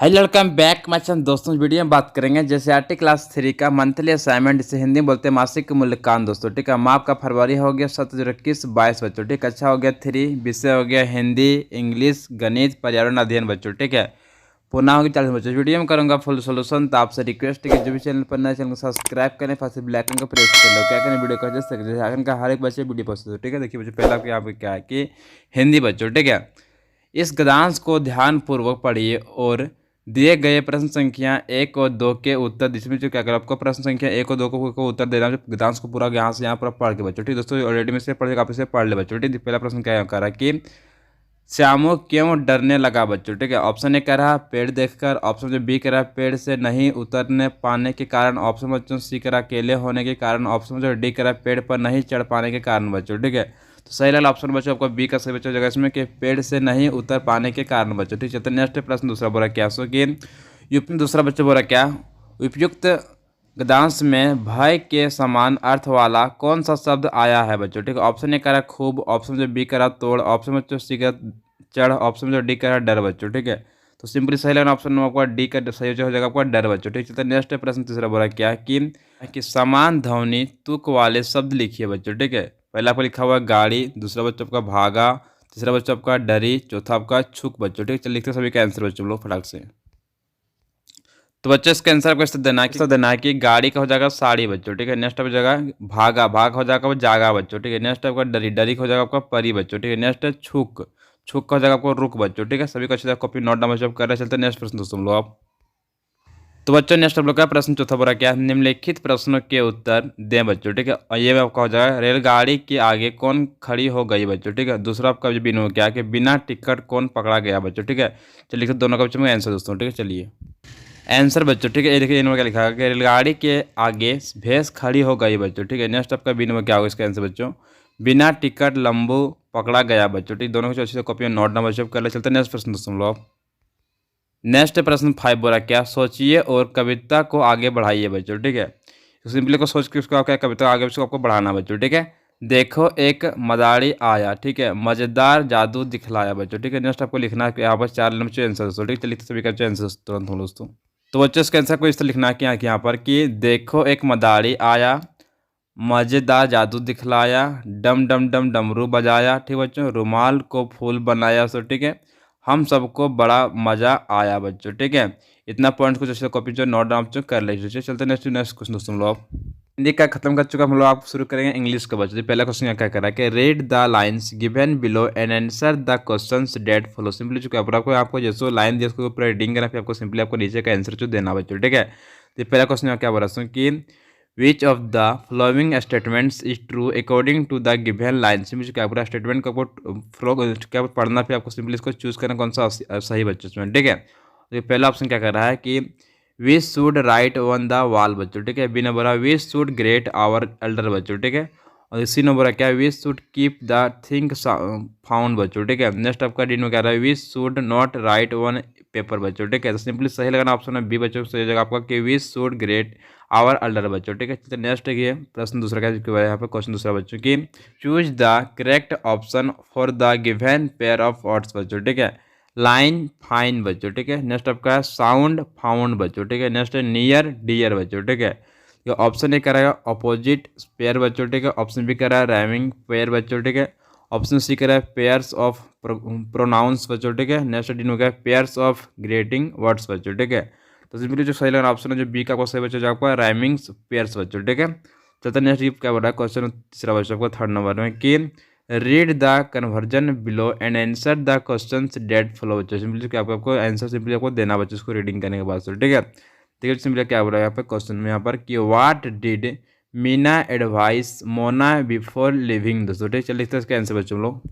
Hello welcome back my channel. दोस्तों इस video में बात करेंगे जैसे आरटी क्लास 3 का मंथली असाइनमेंट, जिसे हिंदी में बोलते हैं मासिक मूल्यांकन। दोस्तों ठीक है, माप का फरवरी हो गया 17-21-22 बच्चों। ठीक है, अच्छा हो गया 3 विषय हो गया हिंदी, इंग्लिश, गणित, पर्यावरण अध्ययन बच्चों। ठीक है, पुनः होगी 40 बच्चों। वीडियो में करूंगा फुल सोल्यूशन। तो आपसे रिक्वेस्ट है कि जो भी चैनल पर नए, चैनल को सब्सक्राइब करें, पास बेल आइकन को प्रेस कर लो। क्या करें वीडियो को जैसे आइकन का हर एक बच्चे वीडियो पोस्ट हो। ठीक है, देखिए बच्चों, पहला यहाँ पे क्या है कि हिंदी बच्चों। ठीक है, इस गद्यांश को ध्यानपूर्वक पढ़िए और दिए गए प्रश्न संख्या 1 और 2 के उत्तर। इसमें जो क्या करें, आपको प्रश्न संख्या 1 और 2 को उत्तर देना है। गद्यांश को पूरा यहाँ से यहाँ पर पढ़ के बच्चों। ठीक दोस्तों, ऑलरेडी में से पढ़ के आप इसे पढ़ ले बच्चों। ठीक, पहला प्रश्न क्या कह रहा है कि श्यामू क्यों डरने लगा बच्चों। ठीक है, ऑप्शन ए कह रहा पेड़ देखकर, ऑप्शन जो बी कह रहा पेड़ से नहीं उतरने पाने के कारण, ऑप्शन बच्चों सी कह रहा अकेले होने के कारण, ऑप्शन जो डी कह रहा पेड़ पर नहीं चढ़ पाने के कारण बच्चों। ठीक है, तो सही वाला ऑप्शन बच्चों आपको बी का सही बच्चों जगह इसमें कि पेड़ से नहीं उतर पाने के कारण बच्चों। ठीक है, तो नेक्स्ट प्रश्न दूसरा बोला क्या सो कि दूसरा बच्चों बोला क्या उपयुक्त गद्यांश में भय के समान अर्थ वाला कौन सा शब्द आया है बच्चों। ठीक है, ऑप्शन ए करा खूब, ऑप्शन जो बी करा तोड़, ऑप्शन बच्चों सी करा चढ़, ऑप्शन जो डी करा डर बच्चों। ठीक है, तो सिंपली सही लगना ऑप्शन आपका डी का सही हो जाएगा आपका डर बच्चों। ठीक है, तो नेक्स्ट प्रश्न तीसरा बोला क्या कि समान ध्वनि तुक वाले शब्द लिखिए बच्चों। ठीक है, पहला आपका लिखा हुआ गाड़ी, दूसरा बच्चों आपका भागा, तीसरा बच्चों आपका डरी, चौथा आपका छुक बच्चों। ठीक है, चलिए लिखते सभी का आंसर बच्चों लोग फटाक से। तो बच्चों इसका आंसर आपको देना है कि गाड़ी का हो जाएगा साड़ी बच्चों। ठीक है, नेक्स्ट हो जाएगा भागा, भाग हो जाएगा वो जागा बच्चों। ठीक है, नेक्स्ट आपका डरी, डरी का हो जाएगा आपका परी बच्चों। ठीक है, नेक्स्ट है छुक, छुक का हो जाएगा आपको रुक बच्चों। ठीक है, सभी को अच्छे से कॉपी नोट डाउन कर रहे चलते नेक्स्ट प्रश्न दोस्तों लोग आप। तो बच्चों नेक्स्ट हम लोग का प्रश्न चौथा बोला क्या निम्नलिखित प्रश्नों के उत्तर दें बच्चों। ठीक है, और ये आपका हो जाएगा रेलगाड़ी के आगे कौन खड़ी हो गई बच्चों। ठीक है, दूसरा आपका जो बिना क्या कि बिना टिकट कौन पकड़ा गया बच्चों। ठीक है, चलिए दोनों का बच्चों में आंसर दोस्तों। ठीक है, चलिए आंसर बच्चों। ठीक है, ये देखिए इन्होंने क्या लिखा है कि रेलगाड़ी के आगे भैंस खड़ी हो गई बच्चों। ठीक है, नेक्स्ट आपका बी नंबर क्या होगा इसका आंसर बच्चों, बिना टिकट लंबू पकड़ा गया बच्चों। ठीक, दोनों को अच्छे से कॉपी में नोट डाउन बच्चों कर ले चलते नेक्स्ट प्रश्न दोस्तों लोग। नेक्स्ट प्रश्न 5 बोला क्या सोचिए और कविता को आगे बढ़ाइए बच्चों। ठीक है, तो सिंपली को सोच के उसको क्या कविता आगे उसको आपको बढ़ाना बच्चों। ठीक है, देखो एक मदारी आया, ठीक है, मजेदार जादू दिखलाया बच्चों। ठीक है, नेक्स्ट आपको लिखना है यहाँ पर 4 नंबर आंसर दोस्तों। ठीक है, लिखते सभी का आंसर तुरंत हो दोस्तों। तो बच्चों इसका आंसर को इस तरह लिखना है कि यहाँ पर कि देखो एक मदारी आया, मज़ेदार जादू दिखलाया, डम डम डम डमरू बजाया, ठीक बच्चों, रुमाल को फूल बनाया। सो ठीक है, हम सबको बड़ा मज़ा आया बच्चों। ठीक है, इतना पॉइंट कुछ अच्छे कॉपी जो नोट डाउन जो कर लीजिए। चलते नेक्स्ट क्वेश्चन दोस्तों लोग। हिंदी का खत्म कर चुका हम लोग, आप शुरू करेंगे इंग्लिश का बच्चों। पहला क्वेश्चन क्या कर रहा है कि read the lines given below and answer the questions that follow. Simply चुका आपको जैसे लाइन दिया उसको पूरा रीडिंग करना, फिर आपको सिंपली आपको नीचे का आंसर जो देना बच्चों। ठीक है, तो पहला क्वेश्चन क्या बोल रहा हूँ कि which of the following statements is true according to the given line. Simply क्या पूरा स्टेटमेंट को फ्लो क्या पढ़ना, फिर आपको सिंपली इसको चूज करना कौन सा सही बच्चों में। ठीक है, तो पहला ऑप्शन क्या कर रहा है कि we should write on the wall बच्चों। ठीक है, बी नंबर है we should greet our elder बच्चों। ठीक है, और सी नंबर है क्या we should keep the thing found बच्चों। ठीक है, नेक्स्ट आपका डी में क्या रहा है we should not write on paper बच्चों। ठीक है, तो सिंपली सही लगाना ऑप्शन है बी बच्चों। सही जगह आपका कि we should greet our elder बच्चों। ठीक है, तो नेक्स्ट है प्रश्न दूसरा क्या यहाँ पे क्वेश्चन दूसरा बच्चों की choose the correct option for the given pair of words बच्चों। ठीक है, लाइन फाइन बच्चों। ठीक है, नेक्स्ट आपका है साउंड फाउंड बच्चों। ठीक है, नेक्स्ट है नियर डियर बच्चों। ठीक है, ये ऑप्शन ए करेगा अपोजिट पेयर बच्चों। ठीक है, ऑप्शन बी करा राइमिंग पेयर बच्चों। ठीक है, ऑप्शन सी करा पेयर्स ऑफ प्रोनाउंस बच्चों। ठीक है, नेक्स्ट डी में पेयर्स ऑफ ग्रेटिंग वर्ड्स बच्चों। ठीक है, तो सिंपली जो सही लगना ऑप्शन है जो बी का सही बच्चों जो आपका राइमिंग्स पेयर्स बच्चों। ठीक है, चलते नेक्स्ट क्या बोल रहा है क्वेश्चन तीसरा बच्चों आपको थर्ड नंबर में कि read the conversation below and answer the questions that follow बच्चों। सिंपली क्या आपको आंसर सिंपली आपको देना बच्चों उसको रीडिंग करने के बाद। ठीक है, देखिए सिंपली क्या बोल रहा है यहाँ पे क्वेश्चन में यहाँ पर कि what did Meena advice Mona before living दोस्तों। ठीक है, चलिए लिखते हैं इसका आंसर बच्चों लोग।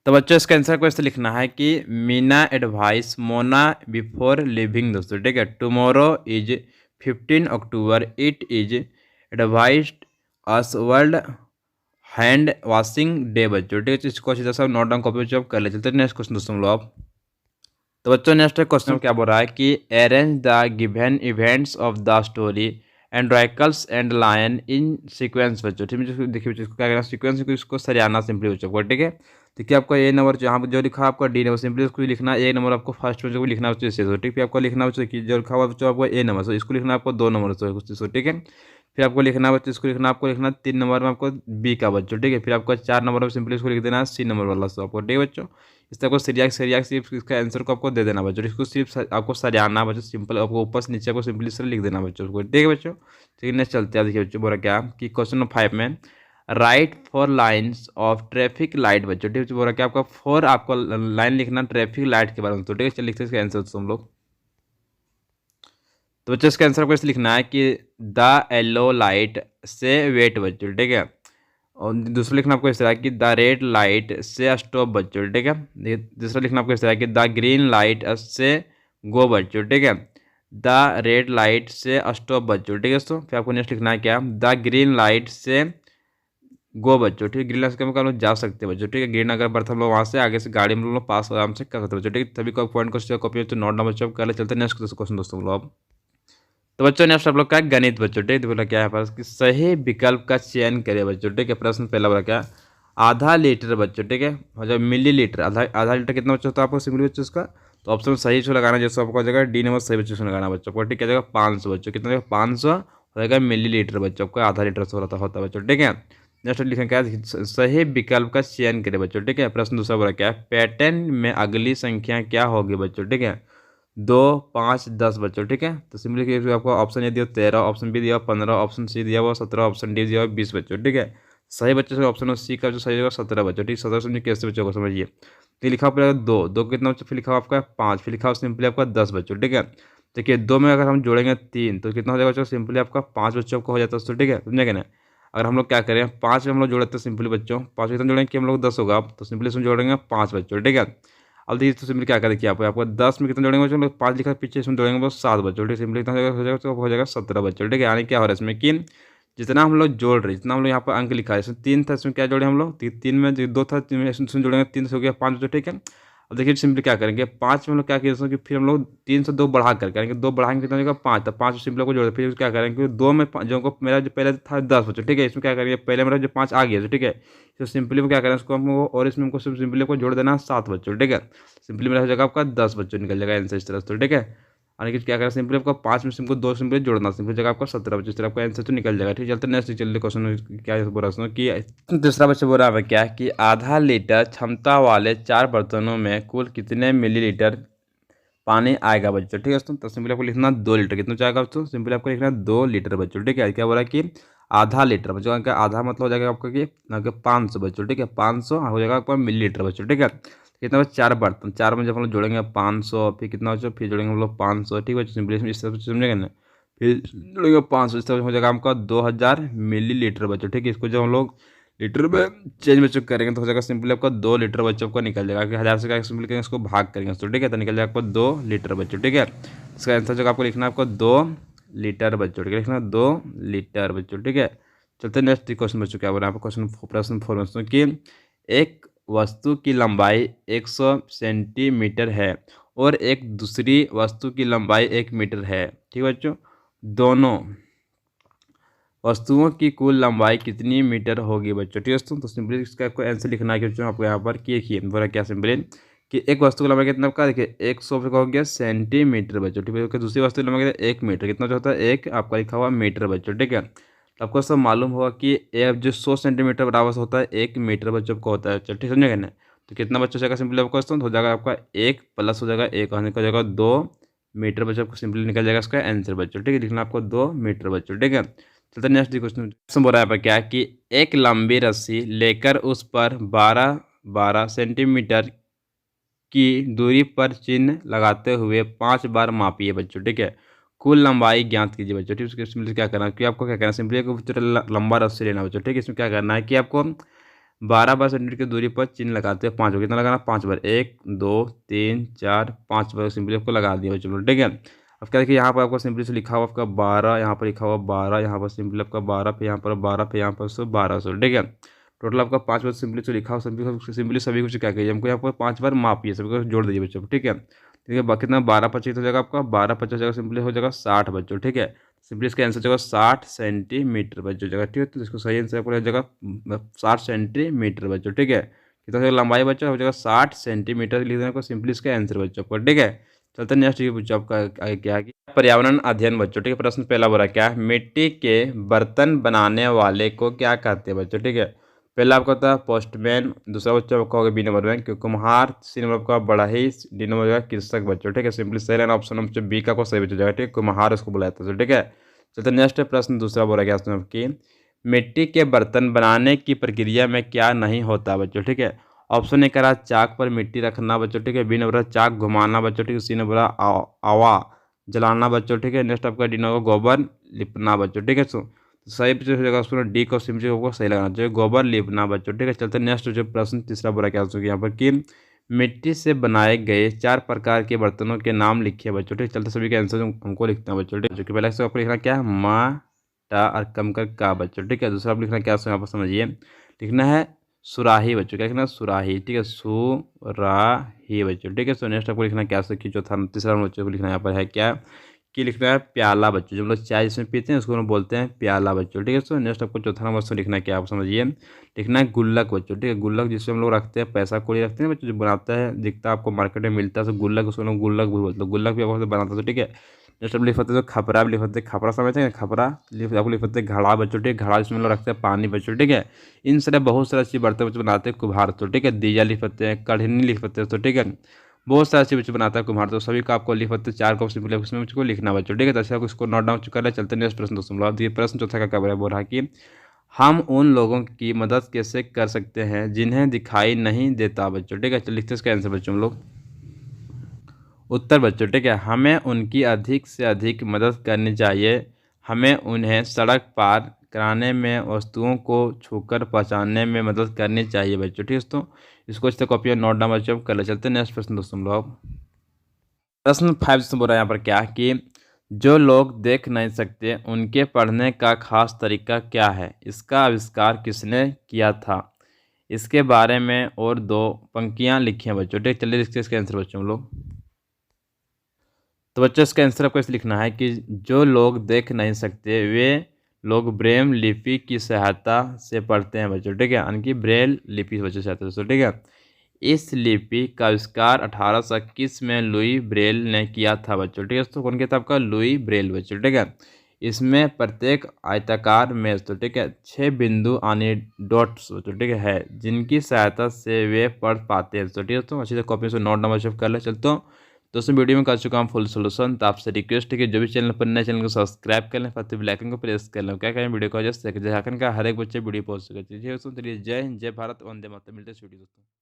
तो बच्चों इसका आंसर को ऐसे लिखना है कि Meena advice Mona before living दोस्तों। ठीक है, tomorrow is 15 October, it is advised us world hand washing day बच्चों। ठीक है, इसको अच्छी तरह से नोट डाउन कॉपी जॉब कर ले चलते नेक्स्ट क्वेश्चन दोस्तों लोग आप। तो बच्चों नेक्स्ट क्वेश्चन क्या बोल रहा है कि arrange the given events of the story Androcles and lion in sequence बच्चों। ठीक है, देखिए बच्चों इसको क्या करना सीक्वेंस को इसको सरियाना सिंपली बच्चों को। ठीक है, देखिए आपका ए नंबर यहाँ पर जो लिखा आपका डी नंबर, सिंपली उसको लिखना है। ए नंबर आपको फर्स्ट में जो लिखना है उससे, ठीक है। आपको लिखना है कि जो लिखा हुआ बच्चों आपको ए नंबर से, इसको लिखना है आपको 2 नंबर से, ठीक है। फिर आपको लिखना है बच्चों, इसको लिखना आपको लिखना 3 नंबर में आपको बी का बच्चों, ठीक है। फिर आपको 4 नंबर में सिंपली इसको लिख देना है सी नंबर वाला आपको, ठीक है बच्चों। इस तरह को सरिया सिर्फ इसका आंसर को आपको दे देना बच्चों, इसको सिर्फ आपको सरियाना बच्चों, सिंपल आपको ऊपर से नीचे आपको सिंपली सर लिख देना बच्चों को, ठीक है बच्चों। ठीक है, नेक्स्ट चलते हैं। देखिए बच्चों बोला क्या कि क्वेश्चन नंबर 5 में right 4 lines of traffic light बच्चों, ठीक है। बोला क्या आपका 4 आपको लाइन लिखना ट्रैफिक लाइट के बारे में, तो ठीक है। चलिए लिखते हैं इसका आंसर हम लोग। तो बच्चों इसका आंसर आपको ऐसे लिखना है कि द येलो लाइट से वेट बच्चों, ठीक है। और दूसरा लिखना आपको इस तरह कि द रेड लाइट से स्टॉप बच्चों, ठीक है। दूसरा लिखना आपको इस तरह कि द ग्रीन लाइट से गो बच्चों, ठीक है। द रेड लाइट से स्टॉप बच्चों, ठीक है दोस्तों। फिर आपको नेक्स्ट लिखना है क्या, द ग्रीन लाइट से गो बच्चों, ठीक है। ग्रीन लाइट से हम लोग जा सकते हैं बच्चों, ठीक है। ग्रीन अगर बर्थ हम लोग वहाँ से आगे से गाड़ी में लोग पास आराम से कर सकते हैं बच्चों, ठीक है। तभी को पॉइंट को कॉपी तो नोट ना बच्चों कर ले। चलते नेक्स्ट क्वेश्चन दोस्तों लोग। तो बच्चों नेक्स्ट आप लोग का गणित बच्चों, ठीक है। बोला क्या है पास कि सही विकल्प का चयन करें बच्चों, ठीक है। प्रश्न पहला बोला क्या, आधा लीटर बच्चों, ठीक है। मतलब मिली लीटर, आधा लीटर कितना बच्चों होता है आपको सिंपली बच्चों इसका। तो ऑप्शन सही से लगाना, जैसे आपको हो जाएगा डी नंबर सही बच्चों से लगाना बच्चों को, ठीक है। 500 बच्चों, कितना जाएगा 500 हो जाएगा मिली लीटर बच्चों को, आधा लीटर से होता है बच्चों, ठीक है। नेक्स्ट लिखें क्या, सही विकल्प का चयन करें बच्चों, ठीक है। प्रश्न दूसरा बोला क्या है, पैटर्न में अगली संख्या क्या होगी बच्चों, ठीक है। 2, 5, 10 बच्चों, ठीक है। तो सिंपली आपको ऑप्शन ए दिया 13, ऑप्शन बी दिया 15, ऑप्शन सी दिया हुआ 17, ऑप्शन डी दिया हुआ 20 बच्चों, ठीक है। सही बच्चों से ऑप्शन सी का जो सही होगा 17 बच्चों, ठीक। 17 समझिए कैसे बच्चों को समझिए। तो लिखा हुआ पड़ेगा 2, 2 कितना बच्चों, फिर लिखा हुआ आपका 5, फिर लिखा हुआ सिंपली आपका 10 बच्चों, ठीक है। देखिए 2 में अगर हम जोड़ेंगे 3 तो कितना हो जाएगा बच्चों, सिंपली आपका 5 बच्चों को हो जाता है, ठीक है, समझेंगे ना। अगर हम लोग क्या करें 5 में हम लोग जोड़ते हैं सिंपली बच्चों, 5 कितना जोड़ेंगे कि हम लोग 10 होगा, तो सिंपली इसमें जोड़ेंगे 5 बच्चों, ठीक है। अब देखिए तो सिंपली क्या करें कि आपको 10 में कितना जोड़ेंगे बच्चों, 5 लिखा पीछे, इसमें जोड़ेंगे बस 7 बच्चों, ठीक। सिंपली कितना हो जाएगा तो हो जाएगा 17 बच्चों, ठीक है। यानी क्या हो रहा है इसमें कि जितना हम लोग जोड़ रहे, जितना हम लोग यहाँ पर अंक लिखा है, इसमें 3 था, इसमें क्या जोड़े हम लोग 3 में 2 था, 3 में इसमें जोड़ेंगे 3 से हो गया 5 बच्चों, ठीक है। अब देखिए सिंपली क्या करेंगे 5 में हम लोग क्या किया कि फिर हम लोग 3 से 2 बढ़ा कर करेंगे, 2 बढ़ाएंगे कितना हो जाएगा 5, तो 5 सिंपल को जोड़, फिर क्या करेंगे 2 में जो को मेरा जो पहले था 10 बच्चों, ठीक है। इसमें क्या करेंगे पहले मेरा जो 5 आ गया, तो ठीक है। तो सिंपली क्या करें उसको हमको, और इसमें हमको सिंपली को जोड़ देना 7 बच्चों, ठीक है। सिंपली मेरा हो जाएगा आपका 10 बच्चों निकल जाएगा आंसर इस तरह से, ठीक है। यानी कि क्या करें सिंपली आपका 5 में सिंपल 2 सिंपली जोड़ना, सिंपली जगह आपका 17 बच्चों, इस तरह आपका आंसर तो निकल जाएगा, ठीक है। चलते नेक्स्ट चलिए क्वेश्चन क्या बोल रहा हूँ कि दूसरा बच्चा बोल रहा है क्या कि आधा लीटर क्षमता वाले 4 बर्तनों में कुल कितने मिलीलीटर पानी आएगा बच्चों, ठीक है दोस्तों। तो सिंपली आपको लिखना 2 लीटर, कितना जाएगा दोस्तों, सिंपली आपको लिखना 2 लीटर बच्चों, ठीक है। क्या बोला कि आधा लीटर बच्चों का आधा मतलब हो जाएगा आपका कि 500 बच्चों, ठीक है। 500 हो जाएगा आपका मिलीलीटर बच्चों, ठीक है। कितना बच्चा 4 बर्तन, 4 में जब हम लोग जोड़ेंगे 500, फिर कितना बच्चों फिर जोड़ेंगे हम लोग 500, ठीक है। सिंपली इस तरह से समझेंगे ना, फिर जोड़ेंगे 500, इस तरह हो जाएगा आपका 2000 मिलीलीटर बच्चों, ठीक है। इसको जब हम लोग लीटर में चेंज बच्चों करेंगे तो हो जाएगा सिंपली आपका 2 लीटर बच्चों को निकल जाएगा कि 1000 से क्या सिंपली करेंगे इसको भाग करेंगे तो, ठीक है। तो निकल जाएगा आपको 2 लीटर बच्चों, ठीक है। इसका आंसर जो आपको लिखना है आपको 2 लीटर बच्चों, ठीक है। लिखना 2 लीटर बच्चों, ठीक है। चलते नेक्स्ट क्वेश्चन बच्चों क्या बोल रहे हैं आपको, प्रश्न 4 कि एक वस्तु की लंबाई 100 सेंटीमीटर है और एक दूसरी वस्तु की लंबाई 1 मीटर है, ठीक है बच्चों। दोनों वस्तुओं की कुल लंबाई कितनी मीटर होगी बच्चों, ठीक है दोस्तों। तो सिंपली इसका आपको आंसर लिखना है कि बच्चों आपको यहाँ पर कि देखिए बोला क्या सिंपली कि एक वस्तु की लंबाई कितना का देखिए 100 का हो गया सेंटीमीटर बच्चों, ठीक है। दूसरी वस्तु की लंबाई 1 मीटर, कितना जो होता है 1 आपका लिखा हुआ मीटर बच्चों, ठीक है। तो आपको सब मालूम होगा कि जो 100 सेंटीमीटर बराबर होता है 1 मीटर बच्चों को होता है, चलो ठीक समझेगा ना। तो कितना बच्चों जाएगा सिंपली आपको हो जाएगा आपका 1 प्लस हो जाएगा 1 हो जाएगा 2 मीटर बच्चों को सिंपली निकल जाएगा इसका आंसर बच्चों, ठीक है। लिखना आपको 2 मीटर बच्चों, ठीक है। चलते नेक्स्ट क्वेश्चन बोल रहा है पर क्या कि एक लंबी रस्सी लेकर उस पर 12 सेंटीमीटर की दूरी पर चिन्ह लगाते हुए 5 बार मापिए बच्चों, ठीक है। कुल लंबाई ज्ञात कीजिए बच्चों, ठीक है। सिंपली क्या करना है कि आपको क्या करना है सिंपली एक लंबा रस्सी लेना बच्चों, ठीक है। इसमें क्या करना है कि आपको 12 बार सेंटीमीटर की दूरी पर चिन्ह लगाते हैं 5 बार, कितना लगाना 5 बार, 1 2 3 4 5 बार सिंपली आपको लगा दिया बच्चों, ठीक है। अब क्या देखिए यहाँ पर आपको सिंपली से लिखा हुआ आपका 12, यहाँ पर लिखा हुआ 12, यहाँ पर सिंपली आपका 12, फिर यहाँ पर 12, फिर यहाँ पर 1200, ठीक है। टोटल आपका 5 बार सिंपली से लिखा हुआ सिंपली सभी कुछ क्या कहिए हमको यहाँ पर 5 बार मापिए सभी को जोड़ दीजिए बच्चों, ठीक है। ठीक है कितना 12 25 हो जाएगा आपका 12 50 हो जाएगा सिंपली हो जाएगा 60 बच्चों, ठीक है। सिंपली इसका आंसर हो जाएगा 60 सेंटीमीटर बच्चों, जगह ठीक है। तो इसको सही आंसर आपको हो जाएगा 60 सेंटीमीटर बच्चों, ठीक है। कितना हो जाएगा लंबाई बच्चों, हो जाएगा 60 सेंटीमीटर लिख देने को सिंपली इसका आंसर बच्चों को। ठीक है, चलते नेक्स्ट ये पूछो आपका आगे क्या है कि पर्यावरण अध्ययन बच्चों। ठीक है, प्रश्न पहला बोला क्या है, मिट्टी के बर्तन बनाने वाले को क्या कहते हैं बच्चों। ठीक है, पहला आपका होता है पोस्टमैन, दूसरा बच्चों आपका होगा बी नंबर में कुम्हार, सी नंबर आपका बढ़ई, डी नंबर होगा कृषक बच्चों। ठीक है, सिंपली सही रहना ऑप्शन नंबर बी का को सही बच्चों जाएगा। ठीक है, कुम्हार उसको बुलाया था। ठीक है, चलते नेक्स्ट प्रश्न दूसरा बोला गया उसमें आपकी मिट्टी के बर्तन बनाने की प्रक्रिया में क्या नहीं होता बच्चों। ठीक है, ऑप्शन ए करा चाक पर मिट्टी रखना बच्चों। ठीक है, बी नंबर चाक घुमाना बच्चों। ठीक है, सी नंबर आवा जलाना बच्चों। ठीक है, नेक्स्ट आपका डी नंबर गोबर लिपना बच्चों। ठीक है, सो सही बच्चों हो जाएगा उसमें डी को सिंपली को सही लगाना चाहिए, गोबर लिपना बच्चों। ठीक है, चलते नेक्स्ट जो प्रश्न तीसरा बुरा क्या हो यहाँ पर कि मिट्टी से बनाए गए 4 प्रकार के बर्तनों के नाम लिखिए बच्चों। ठीक, चलते सभी का आंसर हमको लिखते हैं बच्चों। ठीक है, पहले से आपको लिखना क्या है मा टा और कम कर का बच्चों। ठीक है, दूसरा आप लिखना क्या यहाँ पर समझिए, लिखना है सुराही बच्चों। क्या लिखना है सुराही। ठीक है, सुराही बच्चों। ठीक है, सो नेक्स्ट आपको लिखना क्या सीखिए चौथा तीसरा बच्चों को लिखना यहाँ पर है क्या कि लिखना है प्याला बच्चों। जो हम लोग चाय जिसमें पीते हैं उसको हम बोलते हैं प्याला बच्चों। ठीक है, सो नेक्स्ट आपको चौथा नंबर से लिखना है क्या आप समझिए, लिखना है गुल्लक बच्चों। ठीक है, गुल्लक जिससे हम लोग रखते हैं पैसा कौड़ी रखते हैं बच्चों, जो बनाता है दिखता है आपको मार्केट में मिलता है, तो गुल्लक उसको लोग गुल्लक भी बोलते हैं, गुल्लक भी आपको बनाता है। ठीक है, नेक्स्ट आप लिख सकते हैं खपरा भी लिख सकते हैं, खपरा समझते हैं खपरा आपको लिख सकते हैं घड़ा बच्चों। ठीक है, घड़ा जिसमें लोग रखते हैं पानी बच्चों। ठीक है, इन सारे बहुत सारे चीज़ बर्तन बच्चों बनाते हैं कुम्हार। तो ठीक है, दिया लिख सकते हैं, कढ़नी लिख सकते हैं। तो ठीक है, बहुत सारे चीज़ बच्चों बनाता है कुम्हार, तो सभी का आपको लिख सकते हैं 4 सिंपल उसमें मुझको लिखना बच्चों। ठीक है, तो अच्छा आपको इसको नोट डाउन कर ले। चलते नेक्स्ट प्रश्न दोस्तों लोग, ये प्रश्न चौथा का क्या बोल रहा है कि हम उन लोगों की मदद कैसे कर सकते हैं जिन्हें दिखाई नहीं देता बच्चों। ठीक है, चलिए लिखते हैं इसका आंसर बच्चों हम लोग। उत्तर बच्चों, ठीक है, हमें उनकी अधिक से अधिक मदद करनी चाहिए। हमें उन्हें सड़क पार कराने में, वस्तुओं को छूकर पहुंचाने में मदद करनी चाहिए बच्चों। ठीक है दोस्तों, इसको इस कॉपी और नोट डाउन बच्चों कर ले। चलते हैं नेक्स्ट प्रश्न दोस्तों हम लोग। प्रश्न 5 से बोल रहा है यहाँ पर क्या कि जो लोग देख नहीं सकते उनके पढ़ने का खास तरीका क्या है, इसका आविष्कार किसने किया था, इसके बारे में और 2 पंक्तियाँ लिखी हैं बच्चों। ठीक, चलिए लिखते हैं इसका आंसर बच्चों हम लोग। तो बच्चों इसका आंसर आपको ऐसे लिखना है कि जो लोग देख नहीं सकते वे लोग ब्रेल लिपि की सहायता से पढ़ते हैं बच्चों। ठीक है, यानी कि ब्रेल लिपि बच्चों से आता है। ठीक है, इस लिपि का आविष्कार 1821 में लुई ब्रेल ने किया था बच्चों। ठीक है, तो कौन किया था आपका लुई ब्रेल बच्चों। ठीक है, इसमें प्रत्येक आयताकार में तो ठीक है 6 बिंदु यानी डॉट्स बच्चों। ठीक है, जिनकी सहायता से वे पढ़ पाते हैं। तो ठीक है, तो अच्छी से कॉपी से नोट नंबर सेव कर ले। चलते हो दोस्तों, वीडियो में कर चुका हूँ फुल सोल्यूशन। तो आपसे रिक्वेस्ट है कि जो भी चैनल पर नए चैनल को सब्सक्राइब कर लें, साथ ही बेल आइकन को प्रेस कर लें। क्या करें वीडियो को जैसे झारखंड का हर एक बच्चे वीडियो पहुंच सके। चलिए जय हिंद, जय भारत, वंदे मातरम। मिलते हैं वीडियो दोस्तों।